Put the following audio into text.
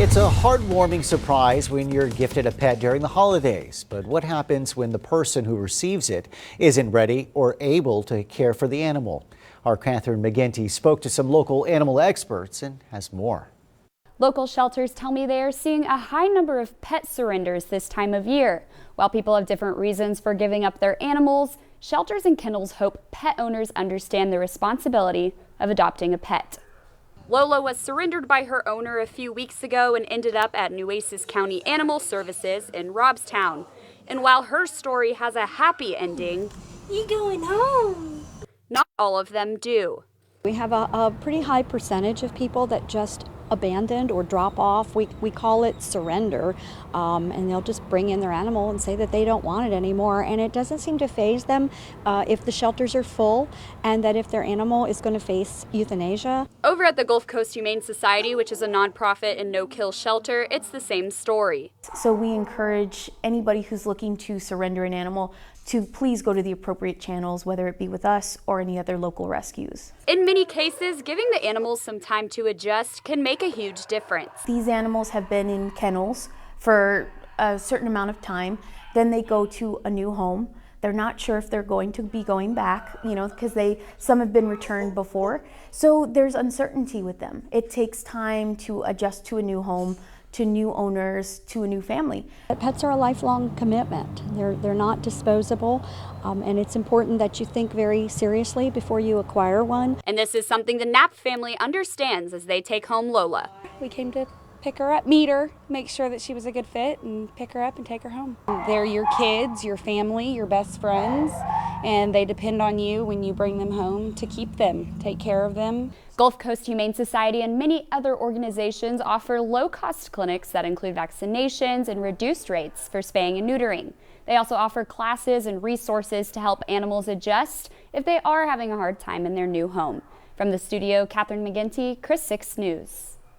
It's a heartwarming surprise when you're gifted a pet during the holidays. But what happens when the person who receives it isn't ready or able to care for the animal? Our Catherine McGinty spoke to some local animal experts and has more. Local shelters tell me they are seeing a high number of pet surrenders this time of year. While people have different reasons for giving up their animals, shelters and kennels hope pet owners understand the responsibility of adopting a pet. Lola was surrendered by her owner a few weeks ago and ended up at Nueces County Animal Services in Robstown. And while her story has a happy ending, you going home? Not all of them do. We have a pretty high percentage of people that just abandoned or drop off. We call it surrender, and they'll just bring in their animal and say that they don't want it anymore, and it doesn't seem to faze them if the shelters are full and that if their animal is going to face euthanasia. Over at the Gulf Coast Humane Society, which is a nonprofit and no-kill shelter, it's the same story. So we encourage anybody who's looking to surrender an animal to please go to the appropriate channels, whether it be with us or any other local rescues. In many cases, giving the animals some time to adjust can make a huge difference. These animals have been in kennels for a certain amount of time. Then they go to a new home. They're not sure if they're going to be going back, because some have been returned before. So there's uncertainty with them. It takes time to adjust to a new home, to new owners, to a new family. Pets are a lifelong commitment. They're not disposable, and it's important that you think very seriously before you acquire one. And this is something the KNAPP family understands as they take home Lola. We came to pick her up, meet her, make sure that she was a good fit, and pick her up and take her home. They're your kids, your family, your best friends, and they depend on you when you bring them home to keep them, take care of them. Gulf Coast Humane Society and many other organizations offer low-cost clinics that include vaccinations and reduced rates for spaying and neutering. They also offer classes and resources to help animals adjust if they are having a hard time in their new home. From the studio, Catherine McGinty, KRIS 6 News.